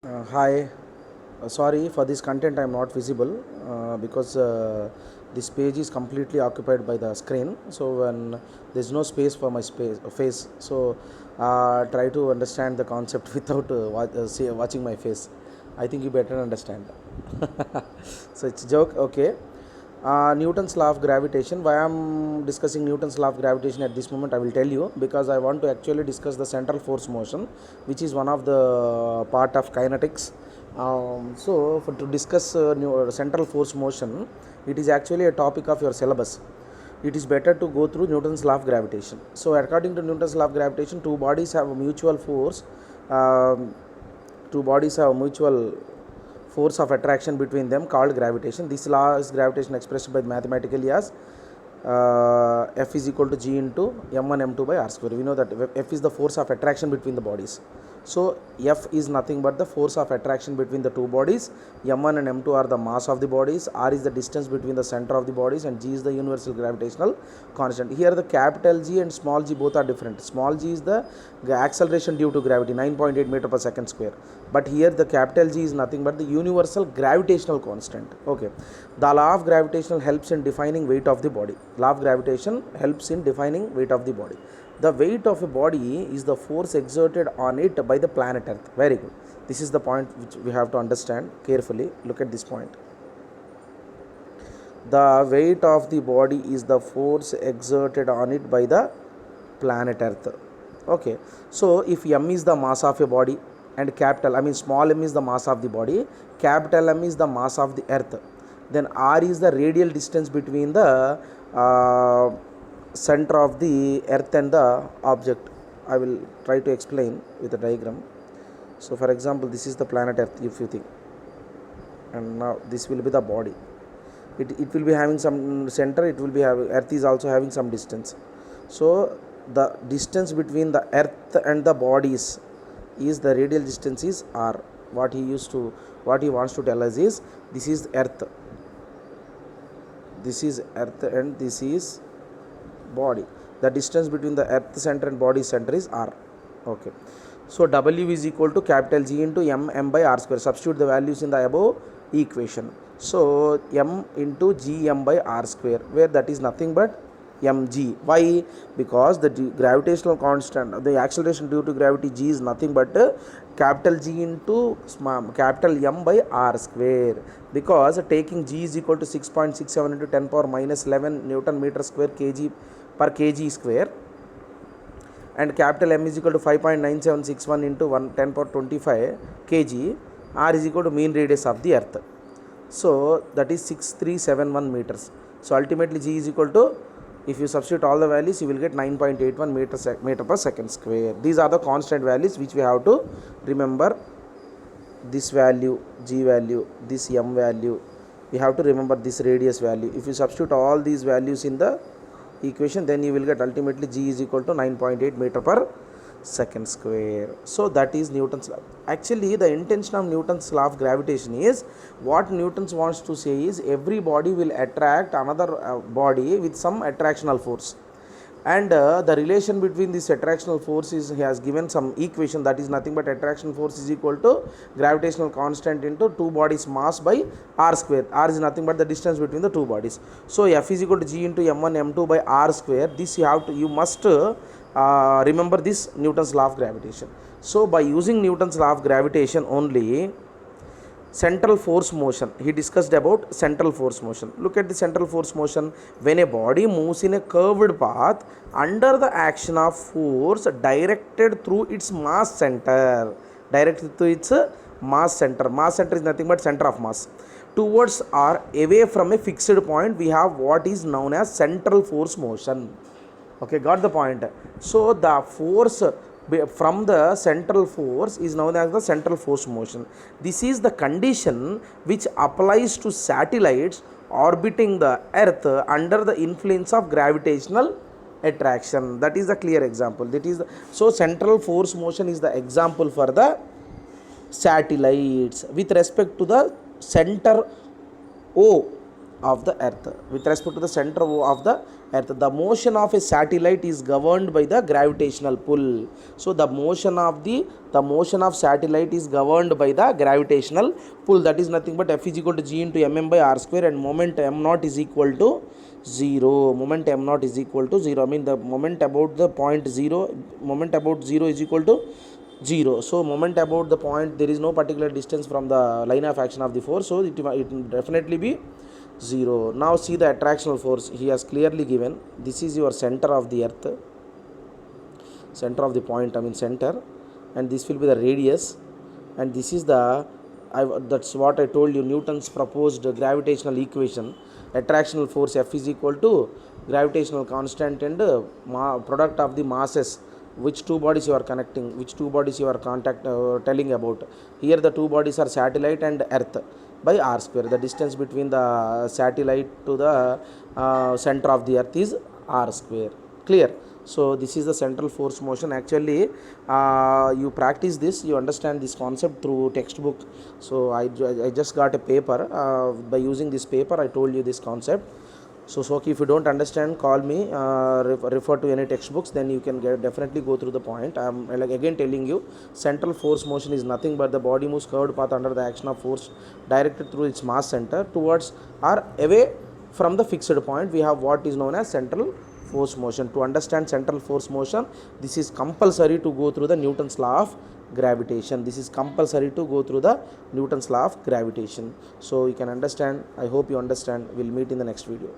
Hi, sorry for this content I am not visible because this page is completely occupied by the screen. So when there is no space for my face, so try to understand the concept without watching my face. I think you better understand. So it's a joke, okay. Newton's law of gravitation. Why I'm discussing Newton's law of gravitation at this moment, I will tell you, because I want to actually discuss the central force motion, which is one of the part of kinetics. To discuss central force motion, it is actually a topic of your syllabus. It is better to go through Newton's law of gravitation. So according to Newton's law of gravitation, two bodies have a mutual force. Two bodies have a mutual force of attraction between them called gravitation. This law is gravitation expressed by mathematically as F is equal to G into m1 m2 by r square. We know that F is the force of attraction between the bodies. So F is nothing but the force of attraction between the two bodies. m1 and m2 are the mass of the bodies, r is the distance between the center of the bodies, and G is the universal gravitational constant. Here the capital G and small g both are different. Small g is the acceleration due to gravity, 9.8 meter per second square. But here the capital G is nothing but the universal gravitational constant. Okay. The law of gravitation helps in defining weight of the body. Law of gravitation helps in defining weight of the body. The weight of a body is the force exerted on it by the planet Earth. Very good. This is the point which we have to understand carefully. Look at this point. The weight of the body is the force exerted on it by the planet Earth. Okay. So if m is the mass of a body and small m is the mass of the body, capital M is the mass of the Earth, then r is the radial distance between the center of the earth and the object. I will try to explain with a diagram. So for example, this is the planet Earth, if you think, and now this will be the body. It will be having some center, it will be having, earth is also having some distance. So the distance between the earth and the bodies is the radial distance is r. What he wants to tell us is, this is earth, and this is body. The distance between the earth center and body center is r. Okay. So W is equal to capital G into m by r square. Substitute the values in the above equation. So m into gm by r square, where that is nothing but mg. Why? Because the gravitational constant, the acceleration due to gravity g, is nothing but capital G into capital M by r square. Because taking g is equal to 6.67 into 10 power minus 11 Newton meter square kg per kg square, and capital M is equal to 5.9761 into 10 power 25 kg, r is equal to mean radius of the earth. So that is 6371 meters. So ultimately G is equal to, if you substitute all the values, you will get 9.81 meter per second square. These are the constant values which we have to remember. This value, G value, this M value, we have to remember this radius value. If you substitute all these values in the equation, then you will get ultimately G is equal to 9.8 meter per second square. So that is Newton's law. Actually, the intention of Newton's law of gravitation is, what Newton wants to say is, every body will attract another body with some attractional force, and the relation between this attractional force is, he has given some equation, that is nothing but attraction force is equal to gravitational constant into two bodies mass by r square. R is nothing but the distance between the two bodies. So F is equal to G into m1 m2 by r square. This you must remember this Newton's law of gravitation. So by using Newton's law of gravitation only, central force motion, he discussed about central force motion. Look at the central force motion. When a body moves in a curved path under the action of force directed through its mass center, mass center is nothing but center of mass, towards or away from a fixed point, we have what is known as central force motion. Okay, got the point? So the force from the central force is known as the central force motion. This is the condition which applies to satellites orbiting the earth under the influence of gravitational attraction. That is the clear example. So central force motion is the example for the satellites with respect to the center O of the earth, with respect to the center of the earth. The motion of a satellite is governed by the gravitational pull. So the motion of satellite is governed by the gravitational pull. That is nothing but F is equal to G into mm by r square, and moment m naught is equal to 0. Moment m naught is equal to 0. I mean the moment about the point 0, moment about 0 is equal to 0. So moment about the point, there is no particular distance from the line of action of the force, so it will definitely be 0. Now see the attractional force he has clearly given. This is your center of the earth, center of the point, I mean center, and this will be the radius, and this is the that's what I told you, Newton's proposed gravitational equation. Attractional force F is equal to gravitational constant and product of the masses, which two bodies you are connecting, which two bodies you are telling about. Here the two bodies are satellite and earth, by r square. The distance between the satellite to the center of the earth is r square. Clear? So this is the central force motion. Actually you practice this, you understand this concept through textbook. So I just got a paper, by using this paper I told you this concept. So if you don't understand, call me, refer to any textbooks, then you can definitely go through the point. I'm like again telling you, central force motion is nothing but the body moves curved path under the action of force directed through its mass center towards or away from the fixed point. We have what is known as central force motion. To understand central force motion, this is compulsory to go through the Newton's law of gravitation. This is compulsory to go through the Newton's law of gravitation. So you can understand. I hope you understand. We'll meet in the next video.